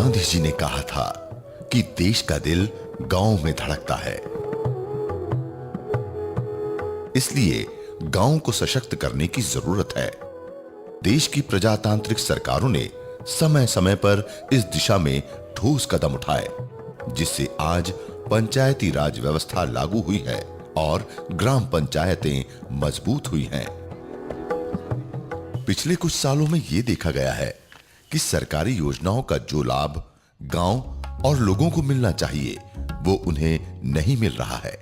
गांधी जी ने कहा था कि देश का दिल गांव में धड़कता है। इसलिए गांव को सशक्त करने की जरूरत है। देश की प्रजातांत्रिक सरकारों ने समय समय पर इस दिशा में ठोस कदम उठाए, जिससे आज पंचायती राज व्यवस्था लागू हुई है और ग्राम पंचायतें मजबूत हुई हैं। पिछले कुछ सालों में यह देखा गया है कि सरकारी योजनाओं का जो लाभ गांव और लोगों को मिलना चाहिए, वो उन्हें नहीं मिल रहा है।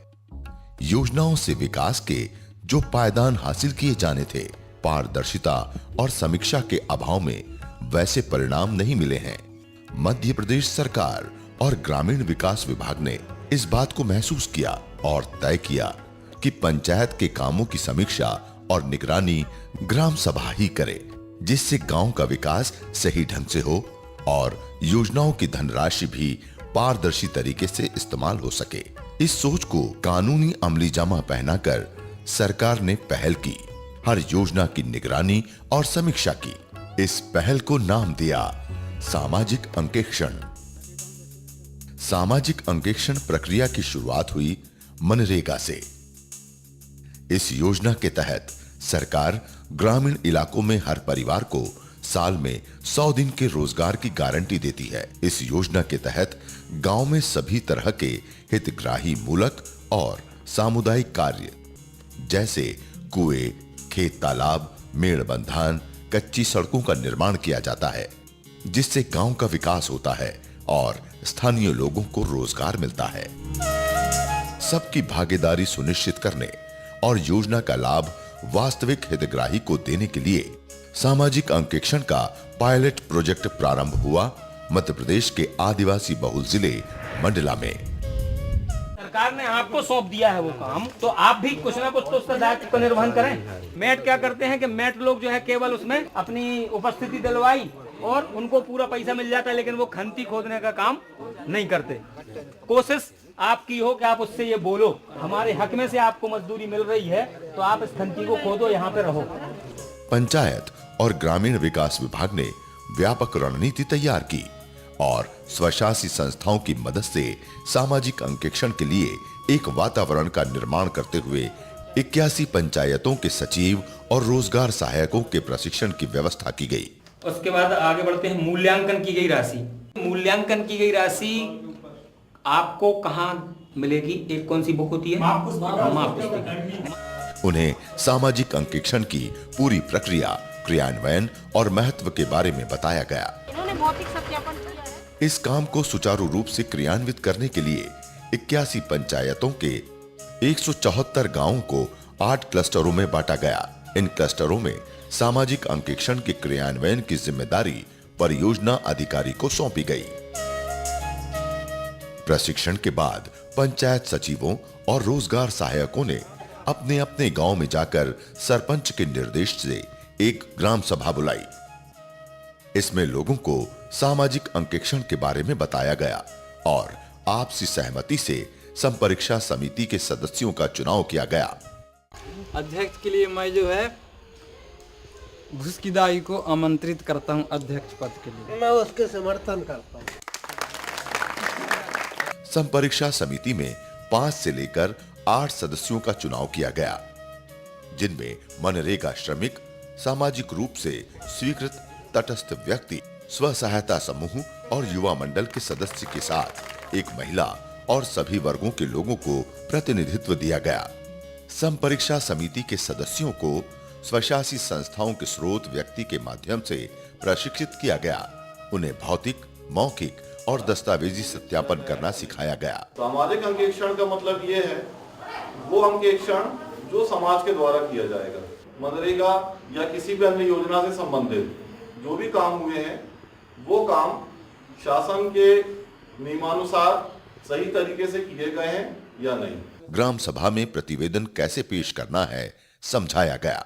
योजनाओं से विकास के जो पायदान हासिल किए जाने थे, पारदर्शिता और समीक्षा के अभाव में वैसे परिणाम नहीं मिले हैं। मध्य प्रदेश सरकार और ग्रामीण विकास विभाग ने इस बात को महसूस किया और तय किया कि पंचायत के कामों की समीक्षा और निगरानी ग्राम सभा ही करे, जिससे गांव का विकास सही ढंग से हो और योजनाओं की धनराशि भी पारदर्शी तरीके से इस्तेमाल हो सके। इस सोच को कानूनी अमली जामा पहनाकर सरकार ने पहल की, हर योजना की निगरानी और समीक्षा की। इस पहल को नाम दिया सामाजिक अंकेक्षण। सामाजिक अंकेक्षण प्रक्रिया की शुरुआत हुई मनरेगा से। इस योजना के तहत सरकार ग्रामीण इलाकों में हर परिवार को साल में 100 दिन के रोजगार की गारंटी देती है। इस योजना के तहत गांव में सभी तरह के हितग्राही मूलक और सामुदायिक कार्य जैसे कुएं, खेत तालाब, मेड़ बंधान, कच्ची सड़कों का निर्माण किया जाता है, जिससे गांव का विकास होता है और स्थानीय लोगों को रोजगार मिलता है। सबकी भागीदारी सुनिश्चित करने और योजना का लाभ वास्तविक हितग्राही को देने के लिए सामाजिक अंकेक्षण का पायलट प्रोजेक्ट प्रारंभ हुआ मध्य प्रदेश के आदिवासी बहुल जिले मंडला में। सरकार ने आपको सौंप दिया है वो काम, तो आप भी कुछ ना कुछ तो उसका दायित्व का निर्वहन करें। मैट क्या करते हैं कि मैट लोग जो है केवल उसमें अपनी उपस्थिति दिलवाई और उनको पूरा पैसा मिल जाता है, लेकिन वो खंती खोदने का काम नहीं करते। कोशिश आपकी हो कि आप उससे ये बोलो, हमारे हक में से आपको मजदूरी मिल रही है, तो आप इस खंती को खोदो, यहाँ पे रहो। पंचायत और ग्रामीण विकास विभाग ने व्यापक रणनीति तैयार की और स्वशासी संस्थाओं की मदद से सामाजिक अंकेक्षण के लिए एक वातावरण का निर्माण करते हुए 81 पंचायतों के सचिव और रोजगार सहायकों के प्रशिक्षण की व्यवस्था की गई। उसके बाद आगे बढ़ते हैं। मूल्यांकन की गई राशि, मूल्यांकन की गई राशि आपको कहाँ मिलेगी? एक कौन सी बुक होती है? माप पुस्तक। उन्हें सामाजिक अंकेक्षण की पूरी प्रक्रिया, क्रियान्वयन और महत्व के बारे में बताया गया। इन्होंने भौतिक सत्यापन किया है। इस काम को सुचारू रूप से क्रियान्वित करने के लिए 81 पंचायतों के 174 गांवों को 8 क्लस्टरों में बांटा गया। इन क्लस्टरों में सामाजिक अंकेक्षण के क्रियान्वयन की जिम्मेदारी परियोजना अधिकारी को सौंपी गई। प्रशिक्षण के बाद पंचायत सचिवों और रोजगार सहायकों ने अपने अपने गांव में जाकर सरपंच के निर्देश से एक ग्राम सभा बुलाई। इसमें लोगों को सामाजिक अंकेक्षण के बारे में बताया गया और आपसी सहमति से संपरीक्षा समिति के सदस्यों का चुनाव किया गया। अध्यक्ष के लिए मैं जो है घुसकिदाई को आमंत्रित करता हूं। अध्यक्ष पद के लिए मैं उसके समर्थन करता हूं। संपरीक्षा समिति में 5 से लेकर 8 सदस्यों का चुनाव किया गया, जिनमें मनरेगा श्रमिक, सामाजिक रूप से स्वीकृत तटस्थ व्यक्ति, स्व सहायता समूह और युवा मंडल के सदस्य के साथ एक महिला और सभी वर्गों के लोगों को प्रतिनिधित्व दिया गया। संपरीक्षा समिति के सदस्यों को स्वशासी संस्थाओं के स्रोत व्यक्ति के माध्यम से प्रशिक्षित किया गया। उन्हें भौतिक, मौखिक और दस्तावेजी सत्यापन करना सिखाया गया। सामाजिक अंकेक्षण का मतलब ये है वो अंकेक्षण जो समाज के द्वारा किया जाएगा। मनरेगा या किसी भी अन्य योजना से संबंधित जो भी काम हुए हैं वो काम शासन के नियमानुसार सही तरीके से किए गए हैं या नहीं। ग्राम सभा में प्रतिवेदन कैसे पेश करना है समझाया गया।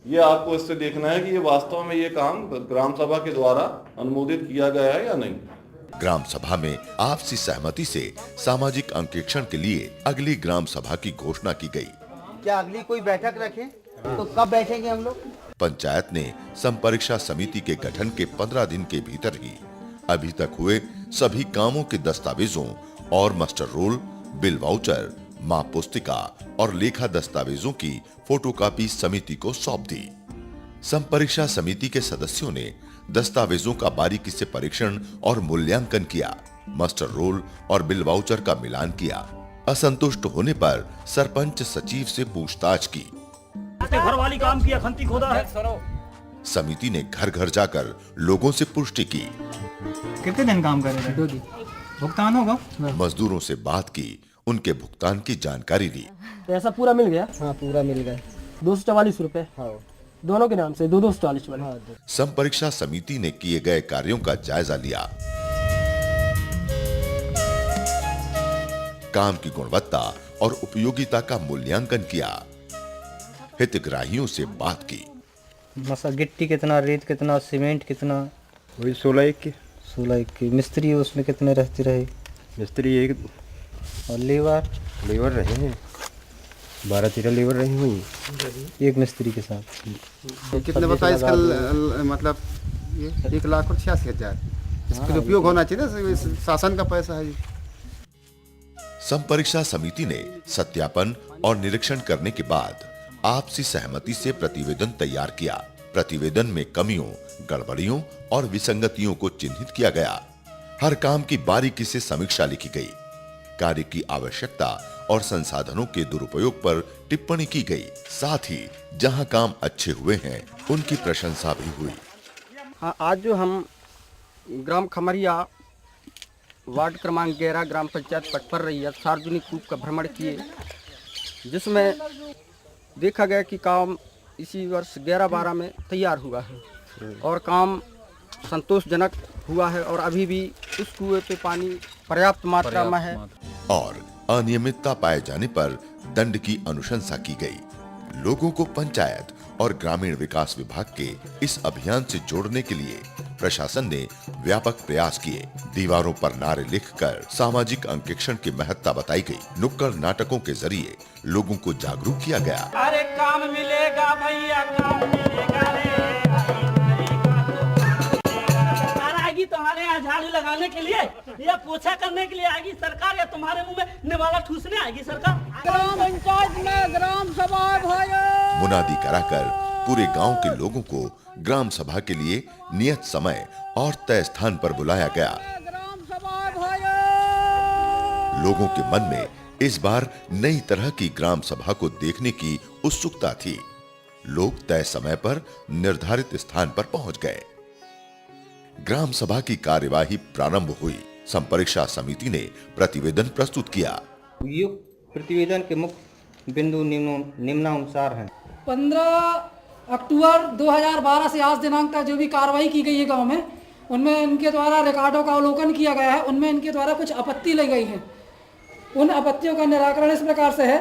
ये आपको इससे देखना है कि ये वास्तव में ये काम ग्राम सभा के द्वारा अनुमोदित किया गया है या नहीं। ग्राम सभा में आपसी सहमति से सामाजिक अंकेक्षण के लिए अगली ग्राम सभा की घोषणा की गई। क्या अगली कोई बैठक रखें? तो कब बैठेंगे हम लोग? पंचायत ने संपरीक्षा समिति के गठन के 15 दिन के भीतर ही अभी तक हुए सभी कामों के दस्तावेजों और मास्टर रोल, बिल वाउचर, माप पुस्तिका और लेखा दस्तावेजों की फोटोकॉपी समिति को सौंप दी। संपरीक्षा समिति के सदस्यों ने दस्तावेजों का बारीकी से परीक्षण और मूल्यांकन किया, मास्टर रोल और बिल वाउचर का मिलान किया। असंतुष्ट होने पर सरपंच सचिव से पूछताछ की। घर वाली काम किया, खंती खोदा है। समिति ने घर घर जाकर लोगों से पुष्टि की। कितने दिन काम कर रहे हैं? 2 दिन। भुगतान होगा? मजदूरों से बात की, उनके भुगतान की जानकारी ली। पैसा पूरा मिल गया? हाँ, पूरा मिल गया। 244 रुपए। हाँ। दोनों के नाम से 240 वाले। हाँ। संपरीक्षा समिति ने किए गए कार्यों का जायजा लिया, काम की गुणवत्ता और उपयोगिता का मूल्यांकन किया, हितग्राहियों से बात की। मसा गिट्टी कितना, रेत कितना, सीमेंट कितना? वही 16 की मिस्त्री उसमें कितने रहते रहे? मिस्त्री एक और लेबर रहे हैं, 12-13 लेबर रहे हुई एक मिस्त्री के साथ। कितने बताया इसका मतलब? ये 1,86,000। इसका उपयोग होना चाहिए ना, शासन का पैसा है। संपरीक्षा समिति ने सत्यापन और निरीक्षण करने के बाद आपसी सहमति से प्रतिवेदन तैयार किया। प्रतिवेदन में कमियों, गड़बड़ियों और विसंगतियों को चिन्हित किया गया। हर काम की बारीकी से समीक्षा लिखी गई। कार्य की आवश्यकता और संसाधनों के दुरुपयोग पर टिप्पणी की गई। साथ ही जहां काम अच्छे हुए हैं, उनकी प्रशंसा भी हुई। हाँ, आज जो हम ग्राम खमरिया वार्ड क्रमांक 11 ग्राम पंचायत पटपर रही है सार्वजनिक कूप का भ्रमण किए, जिसमें देखा गया कि काम इसी वर्ष 11-12 में तैयार हुआ है और काम संतोषजनक हुआ है और अभी भी उस कुएं पे पानी पर्याप्त मात्रा में है। और अनियमितता पाए जाने पर दंड की अनुशंसा की गई। लोगों को पंचायत और ग्रामीण विकास विभाग के इस अभियान से जोड़ने के लिए प्रशासन ने व्यापक प्रयास किए। दीवारों पर नारे लिखकर सामाजिक अंकेक्षण की महत्ता बताई गई। नुक्कड़ नाटकों के जरिए लोगों को जागरूक किया गया। अरे काम मिलेगा भैया, काम मिलेगा रे। आएगी तुम्हारे यहाँ झाड़ू लगाने के लिए या पोछा करने के लिए आएगी सरकार, या तुम्हारे मुंह में निवाला ठूसने आएगी सरकार? ग्राम पंचायत में ग्राम सभा भयो। मुनादी कराकर पूरे गांव के लोगों को ग्राम सभा के लिए नियत समय और तय स्थान पर बुलाया गया। ग्राम सभा भयो। लोगों के मन में इस बार नई तरह की ग्राम सभा को देखने की उत्सुकता थी। लोग तय समय पर निर्धारित स्थान पर पहुंच गए। ग्राम सभा की कार्यवाही प्रारंभ हुई। संपरीक्षा समिति ने प्रतिवेदन प्रस्तुत किया। प्रतिवेदन के मुख्य बिंदु निम्नानुसार हैं। 15 अक्टूबर 2012 से आज दिनांक तक जो भी कार्रवाई की गई है गांव में, उनमें इनके द्वारा रिकॉर्डों का अवलोकन किया गया है। उनमें इनके द्वारा कुछ आपत्ति ली गई है। उन आपत्तियों का निराकरण इस प्रकार से है।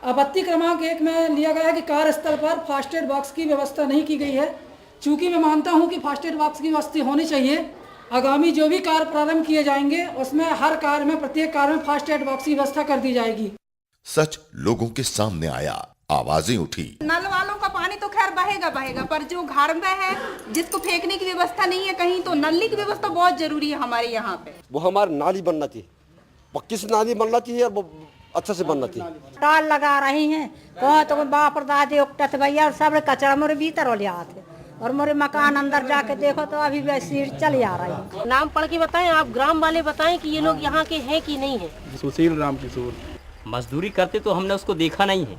आपत्ति क्रमांक 1 में लिया गया है कि कार्यस्थल पर फास्ट एड बॉक्स की व्यवस्था नहीं की गई है। चूँकि मैं मानता हूँ कि फास्ट एड बॉक्स की व्यवस्था होनी चाहिए। आगामी जो भी कार्य प्रारंभ किए जाएंगे उसमें हर कार्य में, प्रत्येक कार्य में फास्ट एड बॉक्स की व्यवस्था कर दी जाएगी। सच लोगों के सामने आया, आवाजें उठी। नल वालों का पानी तो खैर बहेगा, पर जो घर में है जिसको फेंकने की व्यवस्था नहीं है कहीं, तो नली की व्यवस्था बहुत जरूरी है हमारे यहाँ पे। वो हमारी नाली बनना चाहिए, पक्की से नाली बनना चाहिए और वो अच्छा से बनना चाहिए। टाल लगा रही हैं तो बाप दादे उकटत भैया और सब कचरा मोरे भीतर हो लिया थे, और मोरे मकान अंदर जाके देखो तो अभी भी सीट चली आ रही है। नाम पढ़ के बताएं, आप ग्राम वाले बताएं कि ये लोग यहाँ के हैं कि नहीं है। सुशील राम किशोर। मजदूरी करते तो हमने उसको देखा नहीं है,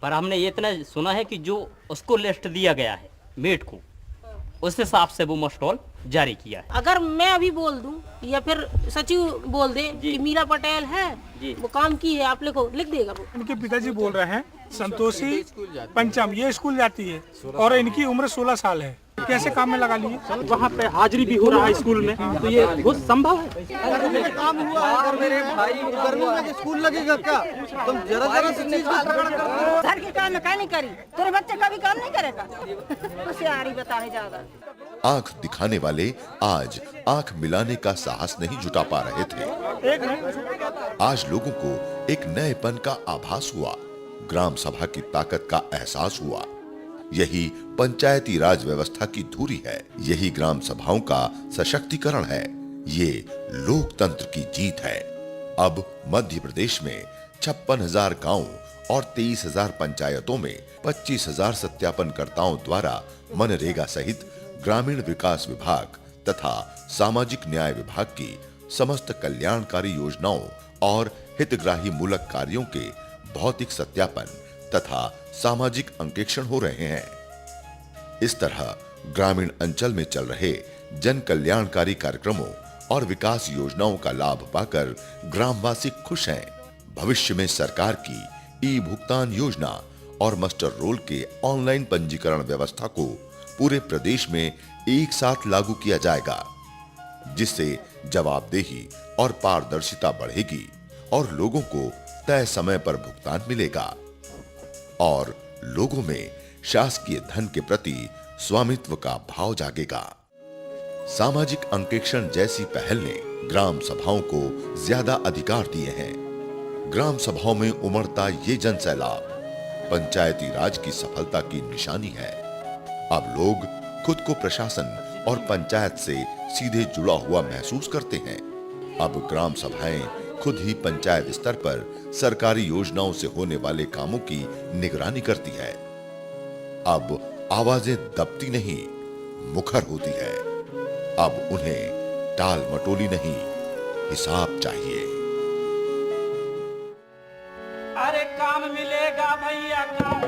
पर हमने ये इतना सुना है कि जो उसको लिस्ट दिया गया है मेट को, उस हिसाब से वो मस्टॉल जारी किया है। अगर मैं अभी बोल दूं या फिर सचिव बोल दे कि मीरा पटेल है, वो काम की है, आप लिखो, लिख देगा वो। उनके पिताजी बोल रहे हैं संतोषी पंचम, ये स्कूल जाती है और इनकी उम्र 16 साल है। कैसे काम में लगा लिए? वहाँ पे हाजिरी भी हो रहा है स्कूल में, तो ये बहुत संभव है। काम हुआ अगर मेरे भाई गर्मी में स्कूल लगेगा क्या? तुम जरा सी चीज को पकड़ कर घर के काम नहीं करी, तेरे बच्चे का भी काम नहीं करेगा। होशियारी बताए ज्यादा। आंख दिखाने वाले आज आंख मिलाने का साहस नहीं जुटा पा रहे थे। आज लोगों को एक नएपन का आभास हुआ, ग्राम सभा की ताकत का एहसास हुआ। यही पंचायती राज व्यवस्था की धूरी है, यही ग्राम सभाओं का सशक्तिकरण है, ये लोकतंत्र की जीत है। अब मध्य प्रदेश में 56,000 गांव और 23,000 पंचायतों में 25,000 सत्यापनकर्ताओं द्वारा मनरेगा सहित ग्रामीण विकास विभाग तथा सामाजिक न्याय विभाग की समस्त कल्याणकारी योजनाओं और हितग्राही मूलक कार्यों के भौतिक सत्यापन तथा सामाजिक अंकेक्षण हो रहे हैं। इस तरह ग्रामीण अंचल में चल रहे जन कल्याणकारी कार्यक्रमों और विकास योजनाओं का लाभ पाकर ग्रामवासी खुश हैं। भविष्य में सरकार की ई भुगतान योजना और मस्टर रोल के ऑनलाइन पंजीकरण व्यवस्था को पूरे प्रदेश में एक साथ लागू किया जाएगा, जिससे जवाबदेही और पारदर्शिता बढ़ेगी और लोगों को तय समय पर भुगतान मिलेगा और लोगों में शासकीय धन के प्रति स्वामित्व का भाव जागेगा। सामाजिक अंकेक्षण जैसी पहल ने ग्राम सभाओं को ज्यादा अधिकार दिए हैं। ग्राम सभाओं में उमड़ता ये जन सैलाब पंचायती राज की सफलता की निशानी है। अब लोग खुद को प्रशासन और पंचायत से सीधे जुड़ा हुआ महसूस करते हैं। अब ग्राम सभाएं खुद ही पंचायत स्तर पर सरकारी योजनाओं से होने वाले कामों की निगरानी करती है। अब आवाजें दबती नहीं, मुखर होती है। अब उन्हें टाल मटोली नहीं, हिसाब चाहिए। अरे काम मिलेगा भैया, काम